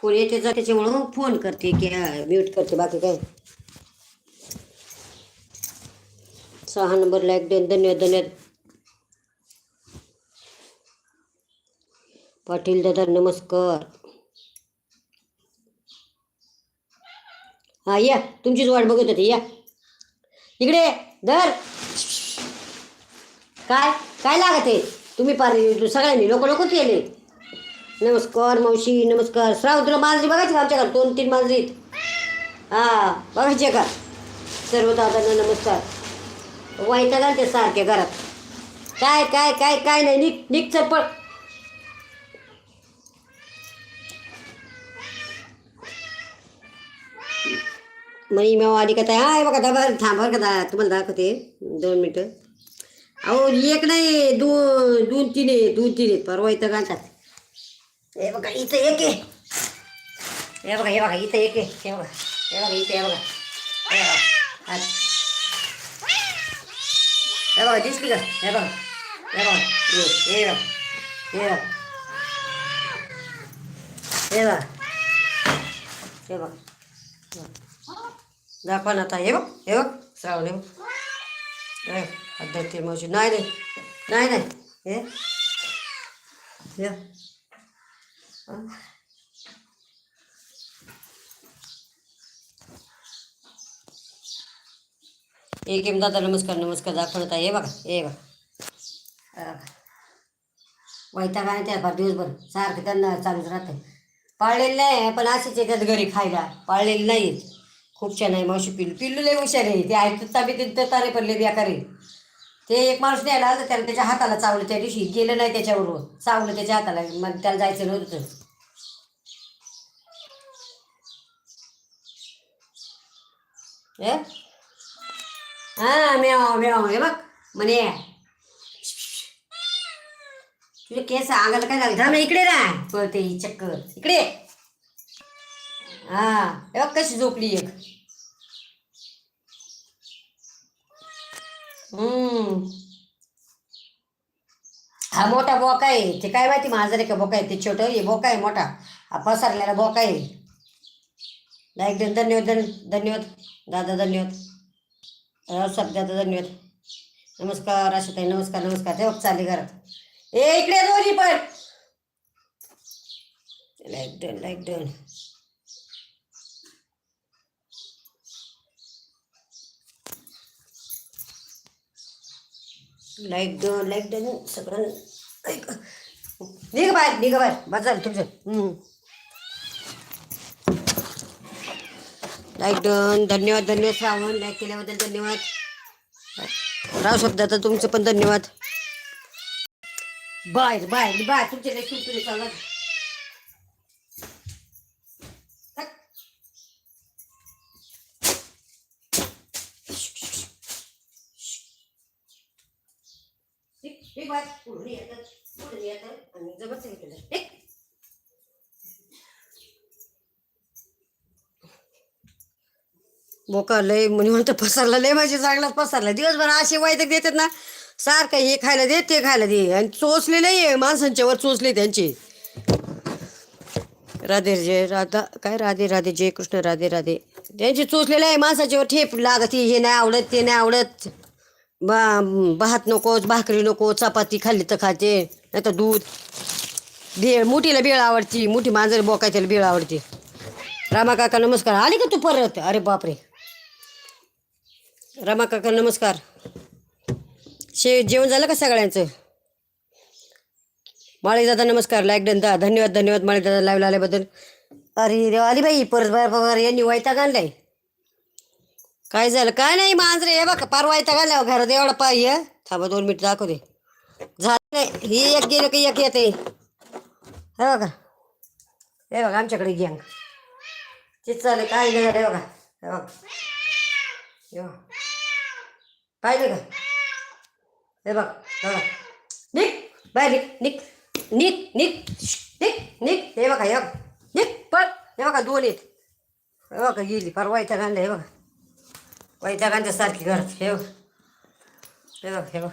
कोण येते जा त्याच्यामुळं मग फोन करते की म्यूट करते, बाकी काय. 6 नंबरला एक धन्यवाद धन्यवाद. पाटील दादा नमस्कार. हा या, तुमचीच वाट बघत होती, या इकडे. धर. काय काय लागत आहे? तुम्ही पार सगळ्यांनी लोक लोक केले. नमस्कार मावशी नमस्कार. श्राव तुला मांजरी बघायची का आमच्या घरात? 2-3 मांजरी आहेत. हा बघायचे का? सर्व दादांना नमस्कार. वाईटा घालते सारखे घरात. काय काय काय काय नाही, निक निक चप्पळ. मनी मेवा आली का? काय आहे बघा दाबा. थांबा का तुम्हाला दाखवते 2 मिनटं. अहो एक नाही, 2-3 आहे, 2-3 आहेत. परवा इथं घालतात. हे बघा इथं एक आहे. हे बघा इथं एक आहे. हे बघा इथं. हे बघा हे बघा दिसली का? हे बघा हे बघा हे बघा हे बघा हे बघा दाखवा ना आता. हे बघ श्रावण. हे हात धरते मावशी. नाही नाही नाही नाही हे एक एम दादा नमस्कार नमस्कार. दाखवत आहे. हे बघा वैता काय त्या फार दिवसभर सारखं त्यांना चालूच राहतं. पाळलेलं नाही पण असेच येतात घरी खायला. पाळलेलं नाही. खूप छान आहे मावशी. पिल्लू लय हुशार आहे. ते ऐकतात ताबीत तारे पडले बेकारी. ते एक माणूस न्यायला आलं, त्याला त्याच्या हाताला चावलं. त्या दिवशी गेलं नाही त्याच्याबरोबर, चावलं त्याच्या हाताला. मग त्याला जायचं नव्हतं. हा मेव मेव. हे बघ म्हणे तुझे केस अंगाला काय लागले? थांब इकडे ना. पळते ही चक्कर इकडे. हा हे बघ कशी झोपली एक. हा मोठा बोका आहे. ते काय माहिती माझं रे का बोका आहे ते छोटं. हे बोका आहे मोठा. हा पसरलेला बोका आहे. लाईक धन्यवाद धन्यवाद दादा धन्यवाद. सब दादा धन्यवाद. नमस्कार आशाताई नमस्कार नमस्कार. ते बघ चालले घरात. इकडे दोन्ही पण. Like done like done. Like done सगळं. निघ बाहेर बस झालं तुमचं. लाईक डन धन्यवाद धन्यवाद. श्रावण लाईक केल्याबद्दल धन्यवाद. राव शब्दाचा तुमचं पण धन्यवाद. बाहेर बाहेर बाहेर तुमचे लई सुटून चालत. बोका लय म्हणे म्हणतं पसरला. लय माझे चांगलाच पसरला. दिवसभर असे वाईटक देतात ना. सारखं हे खायला दे ते खायला दे. आणि चोचले नाही माणसांच्या वर चोचले त्यांचे. राधे जय राधा काय राधे राधे जय कृष्ण राधे राधे. त्यांचे चोचलेले आहे माणसाच्यावर. ठेप लागत. हे नाही आवडत ते नाही आवडत. भात नको भाकरी नको. चपाती खाल्ली तर खाते नाही तर दूध. भेळ मुठीला भेळ आवडती. मुठी मांजर बोकाय त्याला भेळ आवडते. रामा काका नमस्कार. आली का तू परत? अरे बापरे. रामा काका नमस्कार. जेवण झालं का सगळ्यांचं? माळी दादा नमस्कार. लाईक डन दा धन्यवाद धन्यवाद माळी दादा लाईव्ह आल्याबद्दल. अरे देवा आली बाई परत बाहेर यांनी वैताग आणलाय. काय झालं? काय नाही मांजरे. हे बघा पार वैताग आणल्यावर घरात एवढा पाहिजे. थांबा 2 मिनिट दाखवते. झालं नाही. ही एक गेलं की एक येते. हे बघा आमच्याकडे गँग तेच चालेल. काय नाही झालं. हे बघा पाहिलं का? हे बघ निक बाय निक निक निक निक निक निक. हे बघा निक पण. हे बघा 2 आहेत. हे बघा गेली फार वैताग आणलं. हे बघा वैताग आणल्या सारखी घरात. हे बघ